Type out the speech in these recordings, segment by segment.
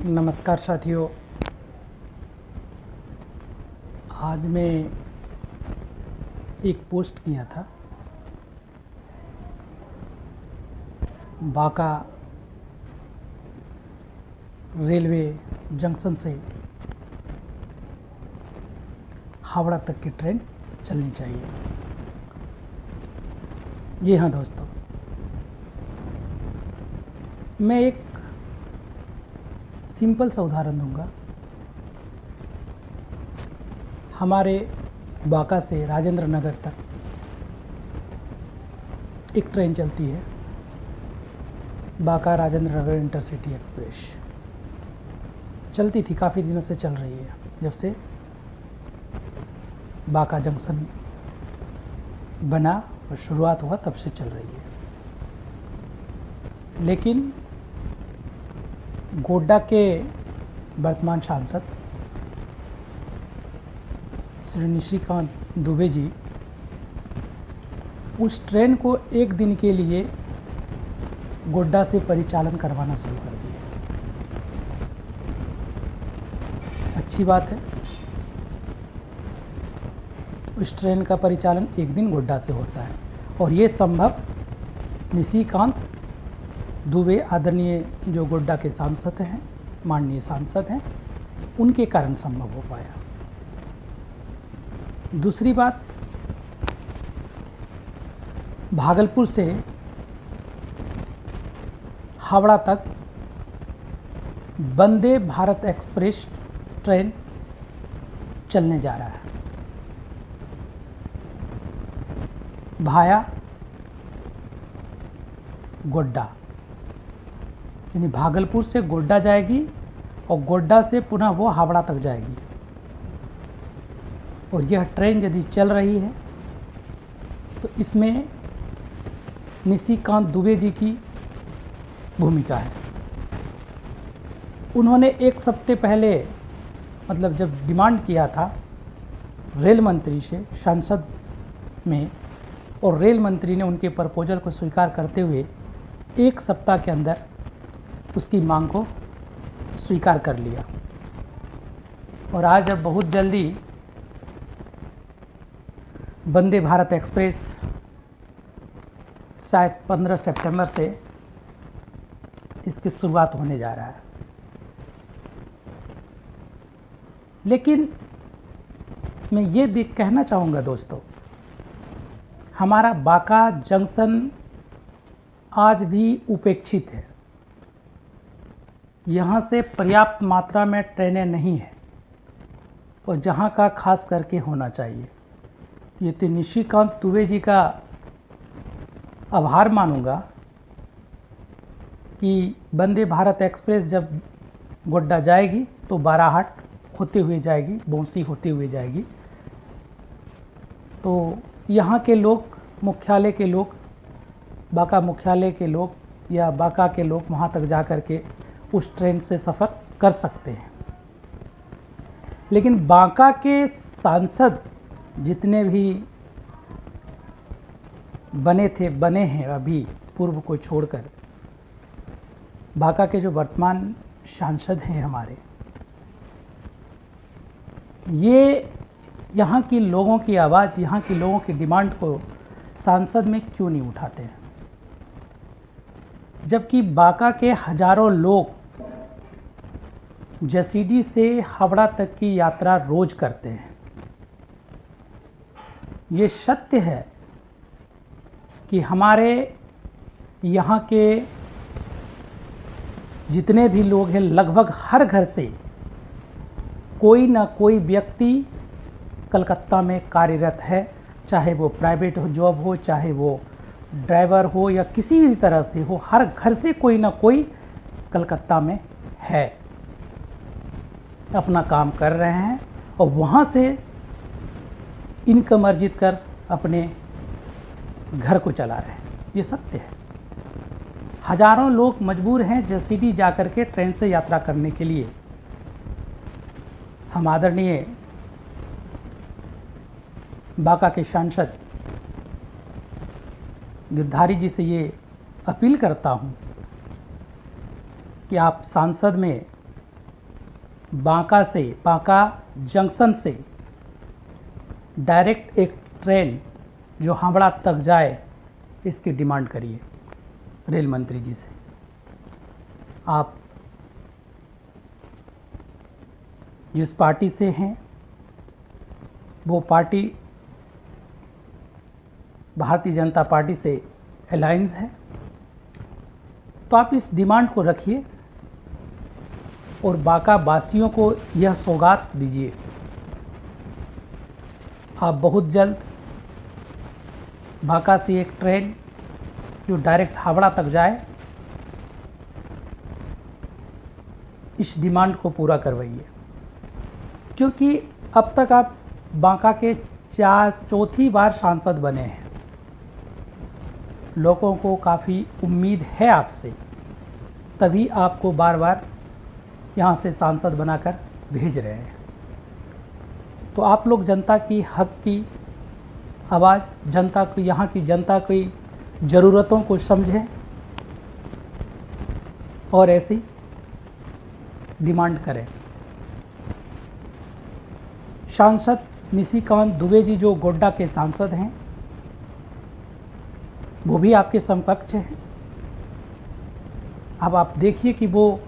नमस्कार साथियों। आज मैं एक पोस्ट किया था बांका रेलवे जंक्शन से हावड़ा तक की ट्रेन चलनी चाहिए। जी हाँ दोस्तों, मैं एक सिंपल सा उदाहरण दूंगा। हमारे बांका से राजेंद्र नगर तक एक ट्रेन चलती है, बांका राजेंद्र नगर इंटरसिटी एक्सप्रेस। चलती थी, काफ़ी दिनों से चल रही है, जब से बांका जंक्शन बना और शुरुआत हुआ तब से चल रही है। लेकिन गोड्डा के वर्तमान सांसद श्री निशिकांत दुबे जी उस ट्रेन को एक दिन के लिए गोड्डा से परिचालन करवाना शुरू कर दिए। अच्छी बात है, उस ट्रेन का परिचालन एक दिन गोड्डा से होता है और ये संभव निशिकांत दुबे आदरणीय जो गोड्डा के सांसद हैं, माननीय सांसद हैं, उनके कारण संभव हो पाया। दूसरी बात, भागलपुर से हावड़ा तक वंदे भारत एक्सप्रेस ट्रेन चलने जा रहा है भाया गोड्डा। यानी भागलपुर से गोड्डा जाएगी और गोड्डा से पुनः वो हावड़ा तक जाएगी। और यह ट्रेन यदि चल रही है तो इसमें निशिकांत दुबे जी की भूमिका है। उन्होंने एक सप्ताह पहले, मतलब जब डिमांड किया था रेल मंत्री से संसद में, और रेल मंत्री ने उनके प्रपोजल को स्वीकार करते हुए एक सप्ताह के अंदर उसकी मांग को स्वीकार कर लिया। और आज अब बहुत जल्दी वंदे भारत एक्सप्रेस शायद 15 सितंबर से इसकी शुरुआत होने जा रहा है। लेकिन मैं ये कहना चाहूँगा दोस्तों, हमारा बांका जंक्शन आज भी उपेक्षित है। यहाँ से पर्याप्त मात्रा में ट्रेनें नहीं हैं और जहाँ का खास करके होना चाहिए। ये तो निशिकांत दुबे जी का आभार मानूंगा कि वंदे भारत एक्सप्रेस जब गोड्डा जाएगी तो बाराहाट होते हुए जाएगी, बौंसी होते हुए जाएगी। तो यहाँ के लोग, मुख्यालय के लोग, बांका मुख्यालय के लोग या बांका के लोग वहाँ तक जा कर के उस ट्रेन से सफ़र कर सकते हैं। लेकिन बांका के सांसद जितने भी बने हैं अभी पूर्व को छोड़कर, बांका के जो वर्तमान सांसद हैं हमारे, ये यहाँ की लोगों की आवाज़, यहाँ की लोगों की डिमांड को सांसद में क्यों नहीं उठाते हैं? जबकि बांका के हजारों लोग जसीडीह से हावड़ा तक की यात्रा रोज करते हैं। ये सत्य है कि हमारे यहाँ के जितने भी लोग हैं, लगभग हर घर से कोई ना कोई व्यक्ति कलकत्ता में कार्यरत है, चाहे वो प्राइवेट जॉब हो, चाहे वो ड्राइवर हो या किसी भी तरह से हो, हर घर से कोई ना कोई कलकत्ता में है, अपना काम कर रहे हैं और वहाँ से इनकम अर्जित कर अपने घर को चला रहे हैं। ये सत्य है। हजारों लोग मजबूर हैं जसीडीह जाकर के ट्रेन से यात्रा करने के लिए। हम आदरणीय बांका के सांसद गिरधारी जी से ये अपील करता हूँ कि आप सांसद में बांका जंक्शन से डायरेक्ट एक ट्रेन जो हावड़ा तक जाए, इसकी डिमांड करिए रेल मंत्री जी से। आप जिस पार्टी से हैं वो पार्टी भारतीय जनता पार्टी से अलायंस है, तो आप इस डिमांड को रखिए और बांका वासियों को यह सौगात दीजिए। आप बहुत जल्द बांका से एक ट्रेन जो डायरेक्ट हावड़ा तक जाए, इस डिमांड को पूरा करवाइए, क्योंकि अब तक आप बांका के चौथी बार सांसद बने हैं। लोगों को काफ़ी उम्मीद है आपसे, तभी आपको बार बार यहाँ से सांसद बनाकर भेज रहे हैं। तो आप लोग जनता की हक की आवाज़, जनता को, यहाँ की जनता की ज़रूरतों को समझें और ऐसी डिमांड करें। सांसद निशिकांत दुबे जी जो गोड्डा के सांसद हैं, वो भी आपके समकक्ष हैं। अब आप देखिए कि वो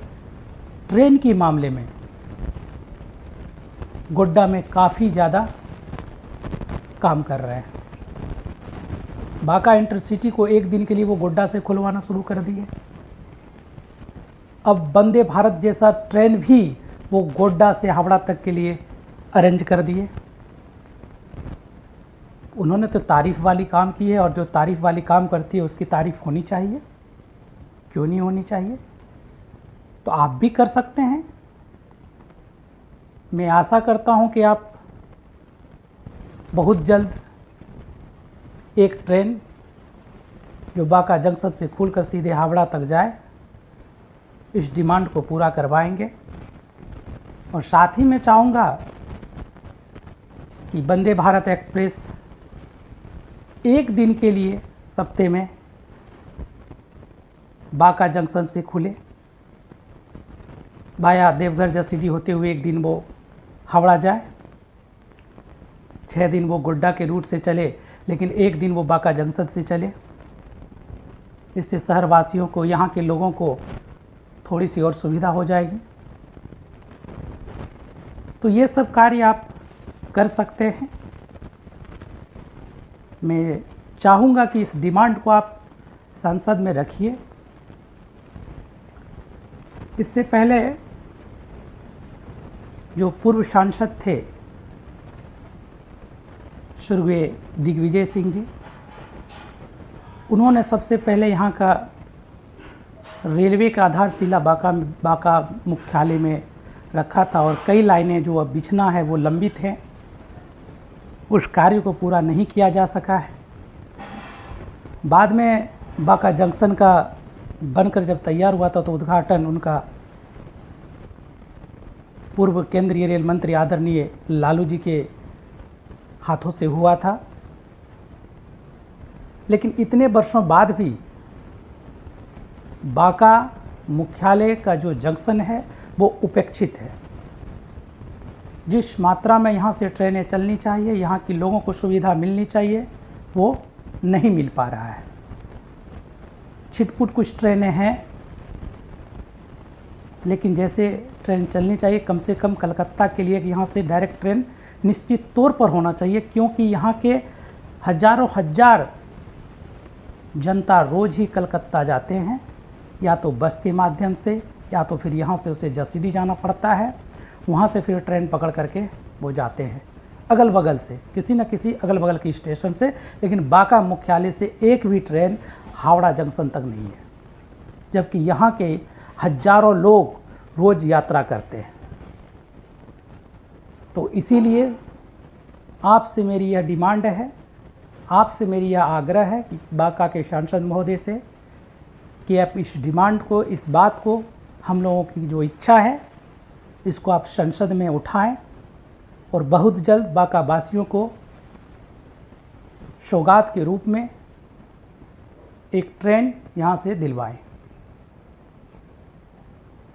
ट्रेन के मामले में गोड्डा में काफ़ी ज़्यादा काम कर रहे हैं। बांका इंटरसिटी को एक दिन के लिए वो गोड्डा से खुलवाना शुरू कर दिए। अब वंदे भारत जैसा ट्रेन भी वो गोड्डा से हावड़ा तक के लिए अरेंज कर दिए। उन्होंने तो तारीफ़ वाली काम की है, और जो तारीफ़ वाली काम करती है उसकी तारीफ़ होनी चाहिए, क्यों नहीं होनी चाहिए? तो आप भी कर सकते हैं। मैं आशा करता हूं कि आप बहुत जल्द एक ट्रेन जो बांका जंक्शन से खुलकर सीधे हावड़ा तक जाए, इस डिमांड को पूरा करवाएंगे। और साथ ही मैं चाहूँगा कि वंदे भारत एक्सप्रेस एक दिन के लिए सप्ताह में बांका जंक्शन से खुले, वाया देवघर जसीडीह होते हुए एक दिन वो हावड़ा जाए, 6 दिन वो गोड्डा के रूट से चले, लेकिन एक दिन वो बांका जंक्शन से चले। इससे शहरवासियों को, यहाँ के लोगों को थोड़ी सी और सुविधा हो जाएगी। तो ये सब कार्य आप कर सकते हैं। मैं चाहूँगा कि इस डिमांड को आप संसद में रखिए। इससे पहले जो पूर्व सांसद थे स्वर्गीय दिग्विजय सिंह जी, उन्होंने सबसे पहले यहाँ का रेलवे का आधारशिला बांका मुख्यालय में रखा था, और कई लाइनें जो अब बिछना है वो लंबित हैं, उस कार्य को पूरा नहीं किया जा सका है। बाद में बांका जंक्शन का बनकर जब तैयार हुआ था तो उद्घाटन उनका पूर्व केंद्रीय रेल मंत्री आदरणीय लालू जी के हाथों से हुआ था। लेकिन इतने वर्षों बाद भी बांका मुख्यालय का जो जंक्शन है वो उपेक्षित है। जिस मात्रा में यहाँ से ट्रेनें चलनी चाहिए, यहाँ के लोगों को सुविधा मिलनी चाहिए, वो नहीं मिल पा रहा है। छिटपुट कुछ ट्रेनें हैं, लेकिन जैसे ट्रेन चलनी चाहिए, कम से कम कलकत्ता के लिए यहाँ से डायरेक्ट ट्रेन निश्चित तौर पर होना चाहिए, क्योंकि यहाँ के हजारों हजार जनता रोज़ ही कलकत्ता जाते हैं, या तो बस के माध्यम से, या तो फिर यहाँ से उसे जसीडीह जाना पड़ता है, वहाँ से फिर ट्रेन पकड़ करके वो जाते हैं अगल बगल से, किसी न किसी अगल बगल की स्टेशन से। लेकिन बांका मुख्यालय से एक भी ट्रेन हावड़ा जंक्शन तक नहीं है, जबकि यहाँ के हजारों लोग रोज़ यात्रा करते हैं। तो इसीलिए आपसे मेरी यह डिमांड है, आपसे मेरी यह आग्रह है कि बांका के सांसद महोदय से, कि आप इस डिमांड को, इस बात को, हम लोगों की जो इच्छा है, इसको आप संसद में उठाएं और बहुत जल्द बांका वासियों को सौगात के रूप में एक ट्रेन यहाँ से दिलवाएं।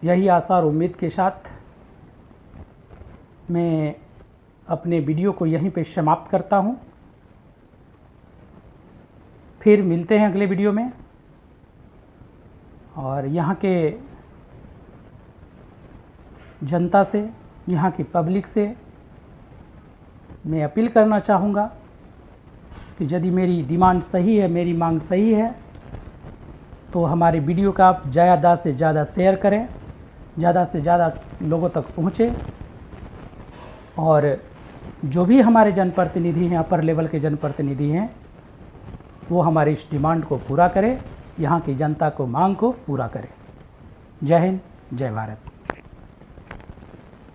यही आशा और उम्मीद के साथ मैं अपने वीडियो को यहीं पे समाप्त करता हूँ। फिर मिलते हैं अगले वीडियो में। और यहाँ के जनता से, यहाँ की पब्लिक से मैं अपील करना चाहूँगा कि यदि मेरी डिमांड सही है, मेरी मांग सही है, तो हमारे वीडियो का आप ज़्यादा से ज़्यादा शेयर करें, ज़्यादा से ज़्यादा लोगों तक पहुँचे। और जो भी हमारे जनप्रतिनिधि हैं, अपर लेवल के जनप्रतिनिधि हैं, वो हमारी इस डिमांड को पूरा करें, यहाँ की जनता को मांग को पूरा करें। जय हिंद, जय भारत।